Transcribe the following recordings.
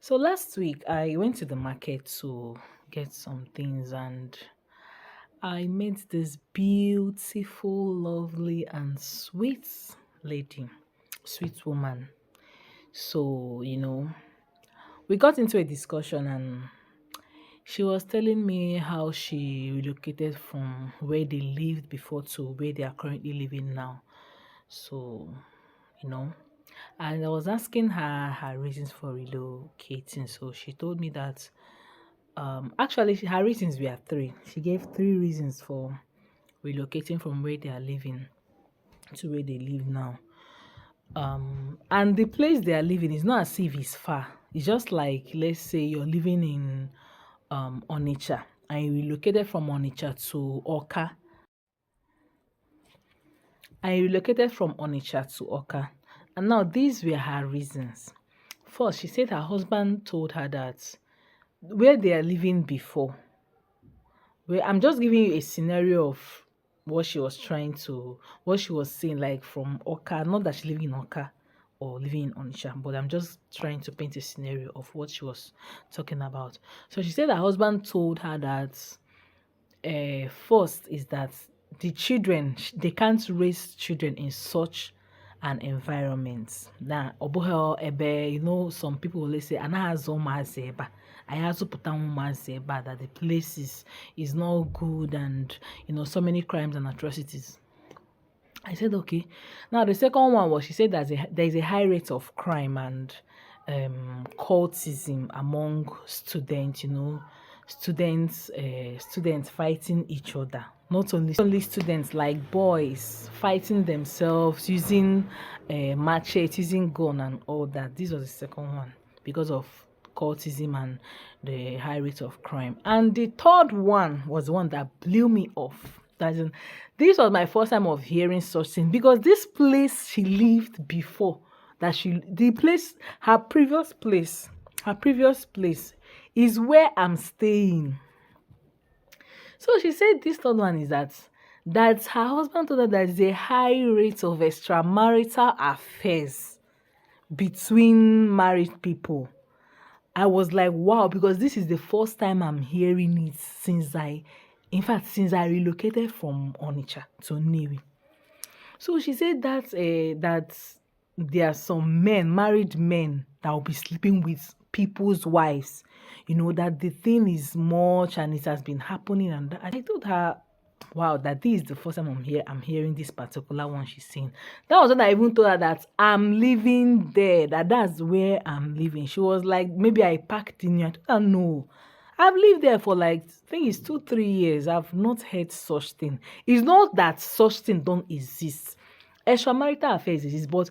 So last week I went to the market to get some things and I met this beautiful, lovely, and sweet lady, sweet woman. So, we got into a discussion and she was telling me how she relocated from where they lived before to where they are currently living now. So, you know, and I was asking her reasons for relocating. So she told me that actually her reasons were three. She gave three reasons for relocating from where they are living to where they live now. And the place they are living is not as if it's far. It's just like, let's say you're living in Onitsha and you relocated from Onitsha to Oka. I relocated from Onitsha to Oka. And now these were her reasons. First, she said her husband told her that where they are living before, where I'm just giving you a scenario of what she was saying, like from Oka, not that she living in Oka or living in Onitsha, but I'm just trying to paint a scenario of what she was talking about. So she said her husband told her that first is that the children they can't raise children in such an environment. Now, oboho ebe, some people will say, "Anahazo mazeba." I have to put on mazeba that the place is not good and so many crimes and atrocities. I said okay. Now the second one was she said that there is a high rate of crime and cultism among students. Students fighting each other. Not only students, like boys fighting themselves using machete, using gun and all that. This was the second one because of cultism and the high rate of crime. And the third one was the one that blew me off. This was my first time of hearing such thing because this place she lived before, her previous place is where I'm staying. So she said this third one is that her husband told her that there's a high rate of extramarital affairs between married people. I was like, wow, because this is the first time I'm hearing it since I relocated from Onitsha to Nnewi. So she said that there are some married men, that will be sleeping with people's wives. That the thing is much and it has been happening. And I told her, wow, that this is the first time I'm hearing this particular one she's saying. That was when I even told her that I'm living there, that's where I'm living. She was like, maybe I packed in here. I told her, no. I've lived there for like, I think it's 2-3 years. I've not heard such thing. It's not that such thing don't exist. Extramarital affairs exist, but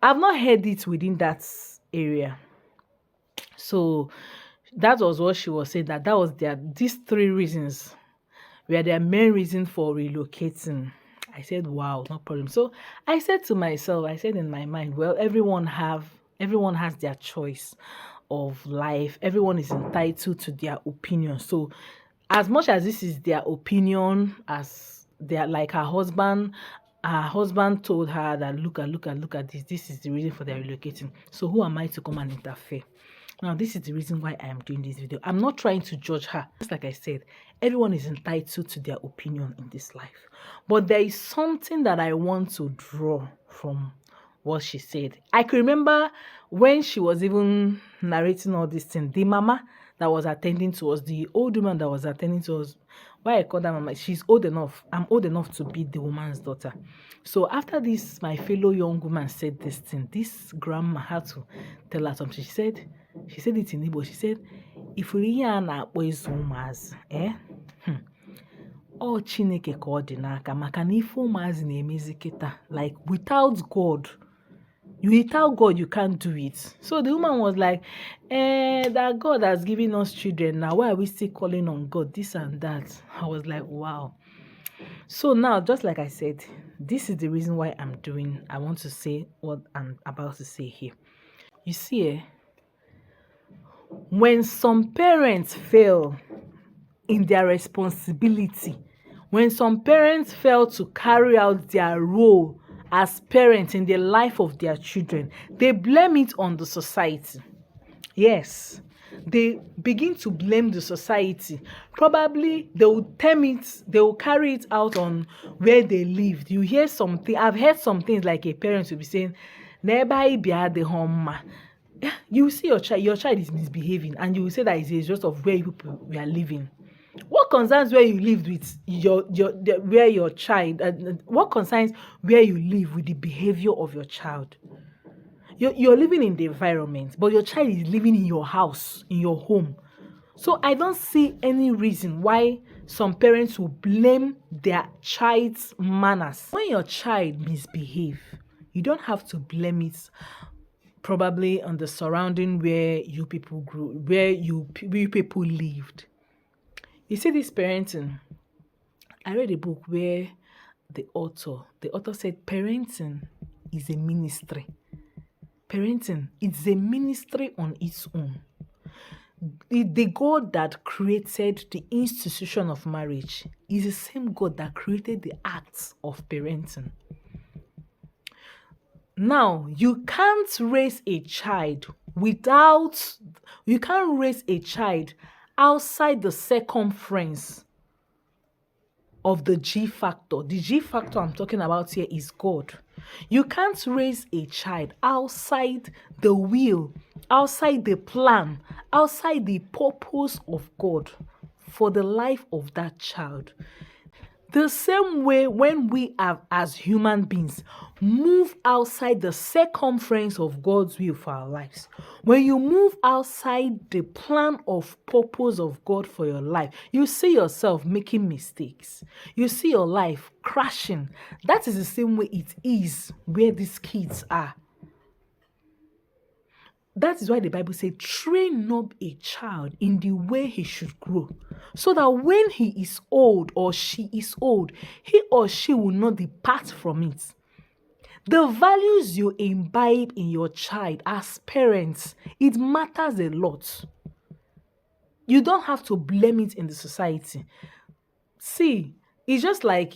I've not heard it within that area. So that was what she was saying, that was these three reasons were their main reason for relocating. I said, wow, no problem. So I said to myself, I said in my mind, well, everyone has their choice of life. Everyone is entitled to their opinion. So as much as this is their opinion, as they're like her husband told her that look at this is the reason for their relocating. So who am I to come and interfere? Now, this is the reason why I am doing this video. I'm not trying to judge her. Just like I said, everyone is entitled to their opinion in this life. But there is something that I want to draw from what she said. I can remember when she was even narrating all this thing, the mama that was attending to us, the old woman that was attending to us, why I call that mama, she's old enough. I'm old enough to be the woman's daughter. So after this, my fellow young woman said this thing. This grandma had to tell her something. She said it in Igbo. She said, if we na akpo ụmụazị, ọ Chineke ka ọ dị n'aka maka na ife ụmụazị na-emezi kịta, like without God you can't do it. So the woman was like, that God has given us children, now why are we still calling on God, this and that? I was like, wow. So now, just like I said, this is the reason why I want to say what I'm about to say here. You see, when some parents fail in their responsibility, when some parents fail to carry out their role as parents in the life of their children, they blame it on the society. Yes, they begin to blame the society. Probably they will term it, they will carry it out on where they lived. You hear something, I've heard some things like a parent will be saying, "Nearby be at the home." You see your child is misbehaving, and you will say that it's a result of where you people we are living. What concerns where you lived with where your child? What concerns where you live with the behavior of your child? You're living in the environment, but your child is living in your house, in your home. So I don't see any reason why some parents will blame their child's manners. When your child misbehave, you don't have to blame it probably on the surrounding where you people grew, where you people lived. You see this parenting. I read a book where the author said parenting is a ministry. Parenting, it's a ministry on its own. The God that created the institution of marriage is the same God that created the acts of parenting. Now, you can't raise a child outside the circumference of the G factor. The G factor I'm talking about here is God. You can't raise a child outside the will, outside the plan, outside the purpose of God for the life of that child. The same way when we have, as human beings, move outside the circumference of God's will for our lives. When you move outside the plan of purpose of God for your life, you see yourself making mistakes. You see your life crashing. That is the same way it is where these kids are. That is why the Bible says, train up a child in the way he should grow, so that when he is old or she is old, he or she will not depart from it. The values you imbibe in your child as parents, it matters a lot. You don't have to blame it in the society. See, it's just like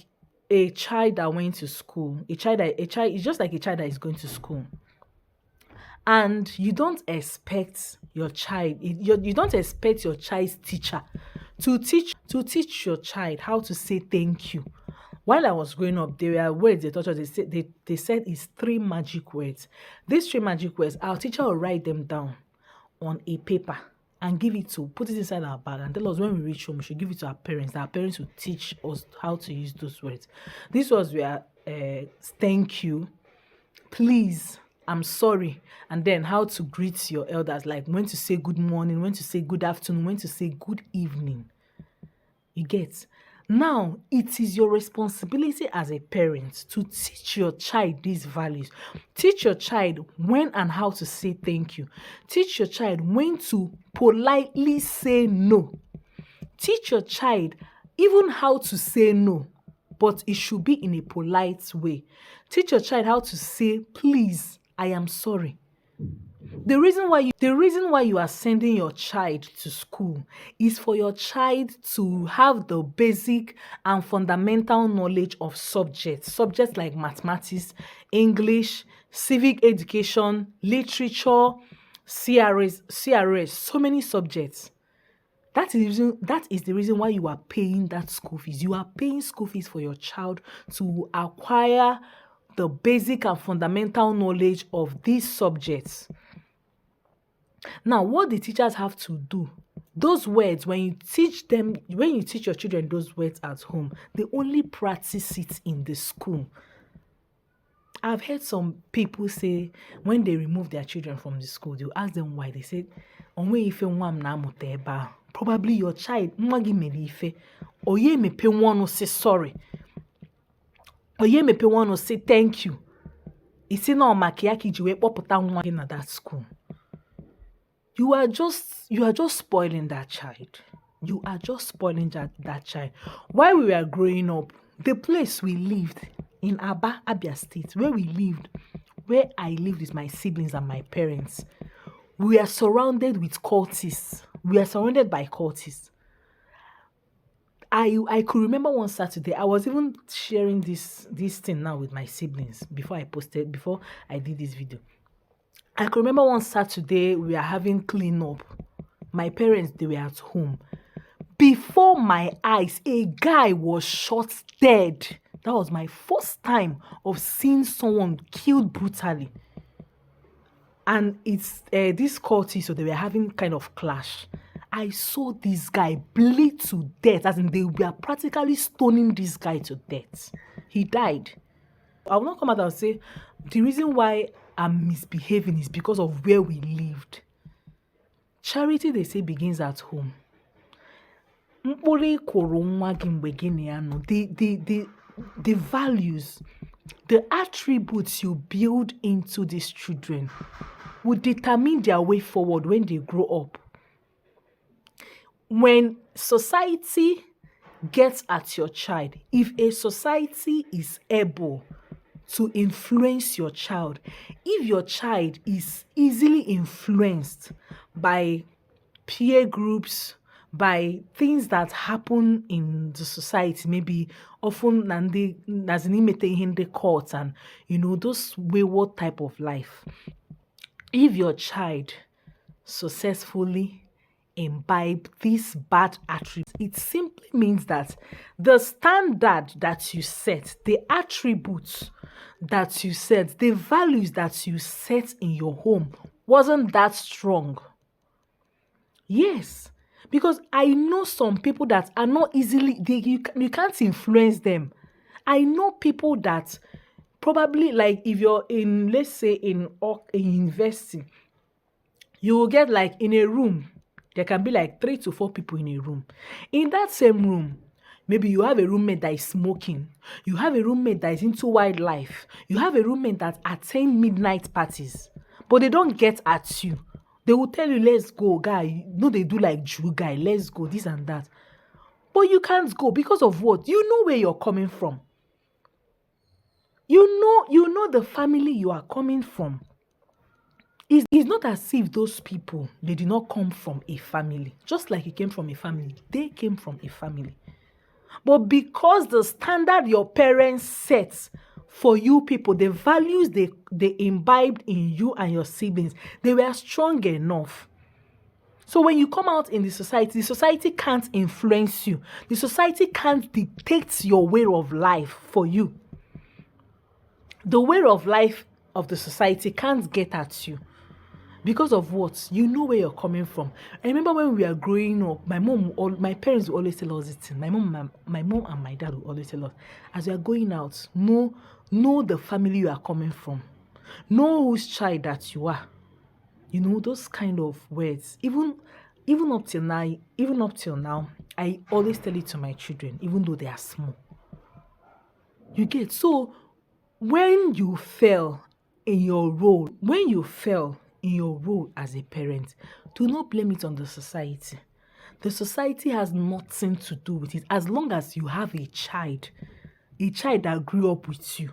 a child that went to school. It's just like a child that is going to school. And you don't expect your child, you don't expect your child's teacher to teach your child how to say thank you. While I was growing up, there were words they taught us. They said it's 3 magic words. These 3 magic words, our teacher will write them down on a paper and put it inside our bag and tell us when we reach home, we should give it to our parents. Our parents will teach us how to use those words. These words were thank you, please, I'm sorry, and then how to greet your elders, like when to say good morning, when to say good afternoon, when to say good evening. You get? Now, it is your responsibility as a parent to teach your child these values. Teach your child when and how to say thank you. Teach your child when to politely say no. Teach your child even how to say no, but it should be in a polite way. Teach your child how to say, please, I am sorry. The reason why you are sending your child to school is for your child to have the basic and fundamental knowledge of subjects like mathematics, English, civic education, literature, CRS, so many subjects. That is the reason why you are paying that school fees. You are paying school fees for your child to acquire the basic and fundamental knowledge of these subjects. Now, what the teachers have to do, those words, when you teach your children those words at home, they only practice it in the school. I've heard some people say when they remove their children from the school, they'll ask them why. They said, probably your child, or ye me pay one say sorry, or ye me pay one say thank you. It's not makiaki jiwe poputa nwa in that school. You are just spoiling that child. You are just spoiling that child. While we were growing up, the place we lived in Aba, Abia State, where I lived with my siblings and my parents, we are surrounded with cultists. We are surrounded by cultists. I could remember one Saturday, I was even sharing this thing now with my siblings before I did this video. I can remember one Saturday we were having cleanup. My parents, they were at home. Before my eyes, a guy was shot dead. That was my first time of seeing someone killed brutally. And it's this cultist, so they were having kind of clash. I saw this guy bleed to death, as in they were practically stoning this guy to death. He died. I will not come out and say the reason why I'm misbehaving is because of where we lived. Charity, they say, begins at home. The values, the attributes you build into these children will determine their way forward when they grow up. When society gets at your child, if a society is able to influence your child, if your child is easily influenced by peer groups, by things that happen in the society, maybe often as in in the courts and those wayward type of life. If your child successfully imbibe these bad attributes, it simply means that the standard that you set, the attributes that you set, the values that you set in your home wasn't that strong. Yes, because I know some people that are not easily, you can't influence them. I know people that probably, like, if you're in, let's say, in university, you will get, like, in a room, there can be like 3 to 4 people in a room. In that same room, maybe you have a roommate that is smoking. You have a roommate that is into wildlife. You have a roommate that attend midnight parties. But they don't get at you. They will tell you, let's go, guy. No, they do like Jew guy. Let's go, this and that. But you can't go because of what? You know where you're coming from. You know the family you are coming from. It's not as if those people, they did not come from a family. Just like you came from a family, they came from a family. But because the standard your parents set for you people, the values they imbibed in you and your siblings, they were strong enough. So when you come out in the society can't influence you. The society can't dictate your way of life for you. The way of life of the society can't get at you. Because of what? You know where you're coming from. I remember when we were growing up, my parents would always tell us this thing. My mom and my dad would always tell us, as we are going out, know the family you are coming from. Know whose child that you are. Those kind of words. Even up till now, I always tell it to my children, even though they are small. You get? So when you fail in your role, as a parent, do not blame it on the society. The society has nothing to do with it. As long as you have a child that grew up with you,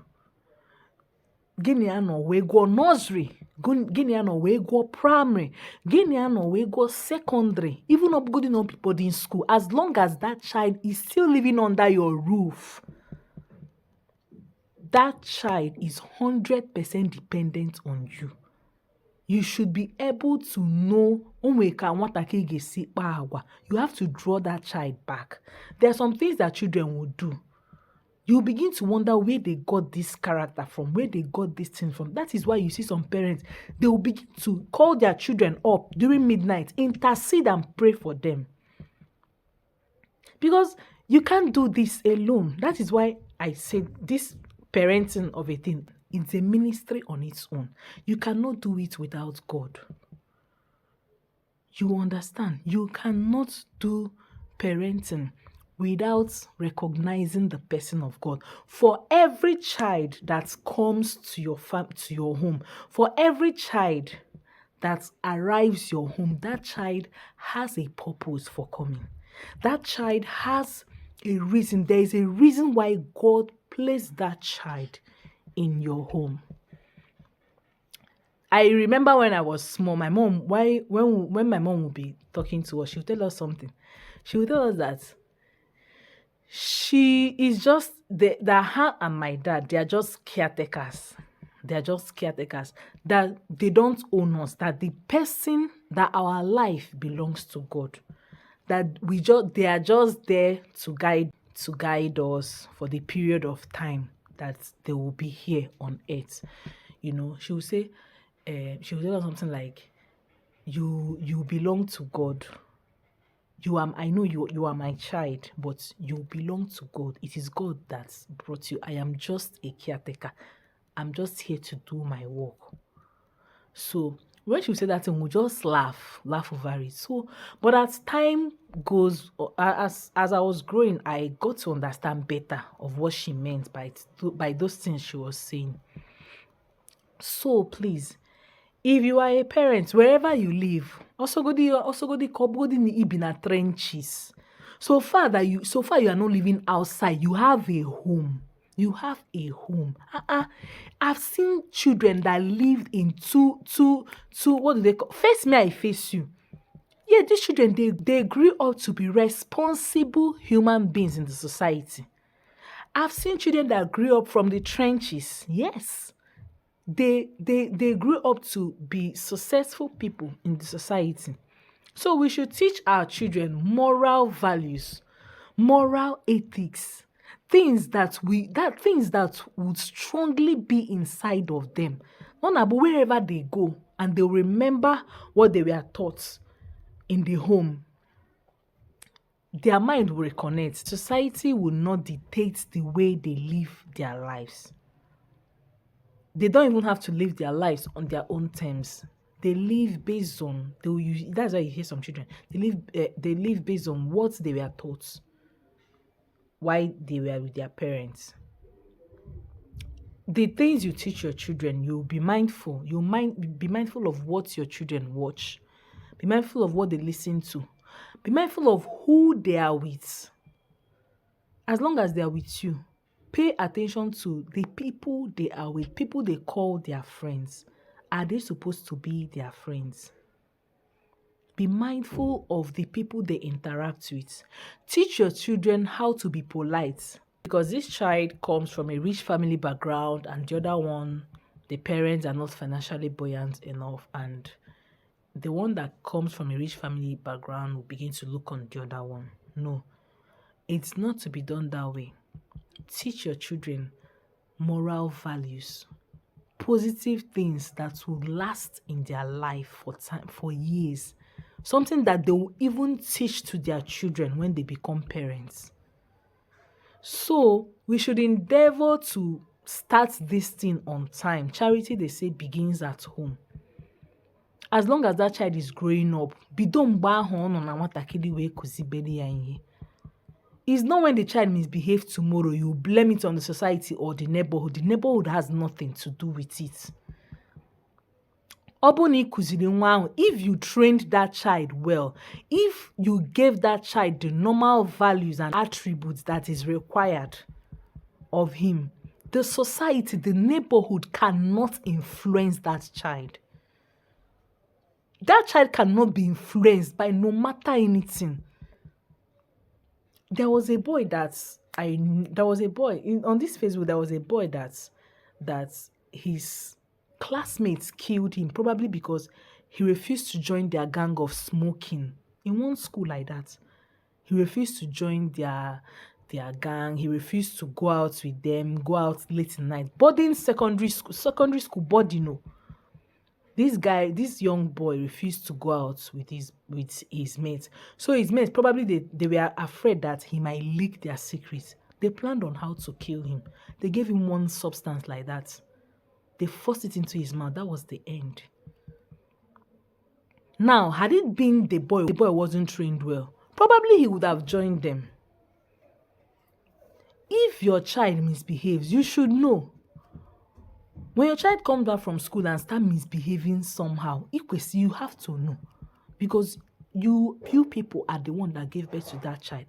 Guinean we go nursery, Guinean we go primary, Guinean we go secondary, even up good enough boarding school, as long as that child is still living under your roof, that child is 100% dependent on you. You should be able to know you have to draw that child back. There are some things that children will do. You begin to wonder where they got this character from, where they got this thing from. That is why you see some parents, they will begin to call their children up during midnight, intercede and pray for them. Because you can't do this alone. That is why I said this parenting of a thing, it's a ministry on its own. You cannot do it without God. You understand? You cannot do parenting without recognizing the person of God. For every child that comes to your home, for every child that arrives your home, that child has a purpose for coming. That child has a reason. There is a reason why God placed that child in your home. I remember when I was small, my mom, when my mom would be talking to us, she would tell us something. She would tell us that she is just, that her and my dad, they are just caretakers. They are just caretakers. That they don't own us. That the person, that our life belongs to God. That they are just there to guide us for the period of time that they will be here on earth. She will say, she will tell us something like, you belong to God. I know you are my child, but you belong to God. It is God that brought you. I am just a caretaker. I'm just here to do my work. So when she said that thing, we just laugh over it. So, but as time goes, as I was growing, I got to understand better of what she meant by those things she was saying. So please, if you are a parent, wherever you live, also go the trenches. So far you are not living outside. You have a home. You have a home. I've seen children that lived in two. What do they call? Face me, I face you. Yeah, these children they grew up to be responsible human beings in the society. I've seen children that grew up from the trenches. Yes, they grew up to be successful people in the society. So we should teach our children moral values, moral ethics, things that would strongly be inside of them. Not about wherever they go and they'll remember what they were taught in the home. Their mind will reconnect. Society will not dictate the way they live their lives. They don't even have to live their lives on their own terms. They live based on that's why you hear some children. They live based on what they were taught while they were with their parents. The things you teach your children, you'll be mindful. Be mindful of what your children watch. Be mindful of what they listen to. Be mindful of who they are with. As long as they are with you, pay attention to the people they are with, people they call their friends. Are they supposed to be their friends? Be mindful of the people they interact with. Teach your children how to be polite. Because this child comes from a rich family background and the other one, the parents are not financially buoyant enough, and the one that comes from a rich family background will begin to look on the other one. No, it's not to be done that way. Teach your children moral values, positive things that will last in their life for years. Something that they will even teach to their children when they become parents. So we should endeavor to start this thing on time. Charity, they say, begins at home. As long as that child is growing up, it's not when the child misbehaves tomorrow, you blame it on the society or the neighborhood. The neighborhood has nothing to do with it. If you trained that child well, if you gave that child the normal values and attributes that is required of him, the society, the neighborhood cannot influence that child. That child cannot be influenced by no matter anything. There was a boy on this Facebook. There was a boy that his classmates killed him, probably because he refused to join their gang of smoking in one school like that. He refused to join their gang. He refused to go out with them, go out late in night. Boarding secondary school boarding. This young boy refused to go out with his mates. So his mates, probably they were afraid that he might leak their secrets. They planned on how to kill him. They gave him one substance like that. They forced it into his mouth. That was the end. Now, had it been the boy wasn't trained well, probably he would have joined them. If your child misbehaves, you should know. When your child comes back from school and start misbehaving somehow, you have to know. Because you people are the one that gave birth to that child.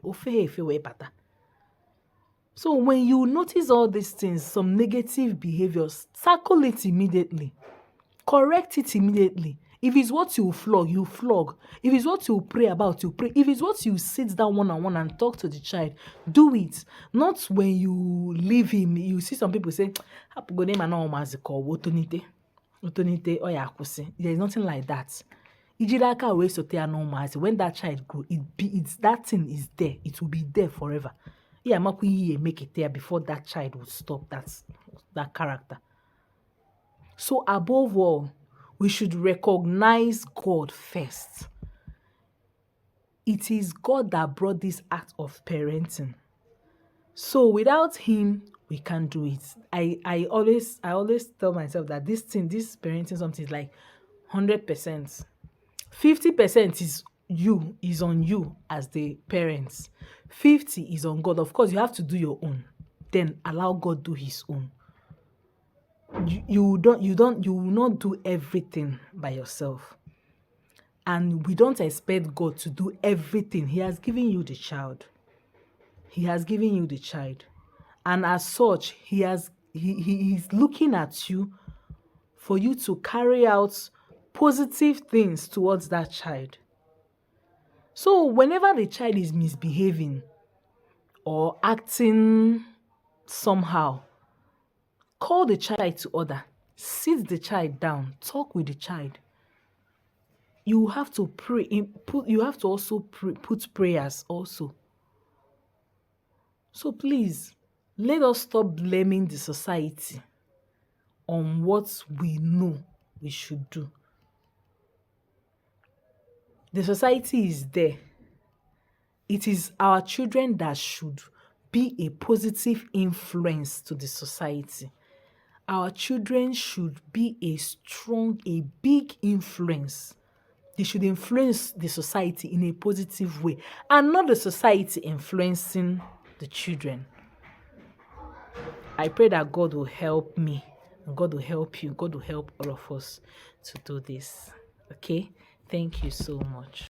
So when you notice all these things, some negative behaviors, tackle it immediately. Correct it immediately. If it's what you flog, you flog. If it's what you pray about, you pray. If it's what you sit down one-on-one and talk to the child, do it. Not when you leave him. You see some people say, there's nothing like that. When that child grow, it's that thing is there. It will be there forever. Yeah, make it there before that child will stop that character. So above all, we should recognize God first. It is God that brought this act of parenting. So without him, we can't do it. I always tell myself that this parenting something is like 100%. 50% is on you as the parents. 50 is on God. Of course, you have to do your own. Then allow God do his own. You will not do everything by yourself. And we don't expect God to do everything. He has given you the child. He has given you the child. And as such, he is looking at you for you to carry out positive things towards that child. So whenever the child is misbehaving or acting somehow, call the child to order. Sit the child down. Talk with the child. You have to pray. You have to also put prayers also. So please, let us stop blaming the society on what we know we should do. The society is there. It is our children that should be a positive influence to the society. Our children should be a big influence. They should influence the society in a positive way and not the society influencing the children. I pray that God will help me, God will help you, God will help all of us to do this. Okay? Thank you so much.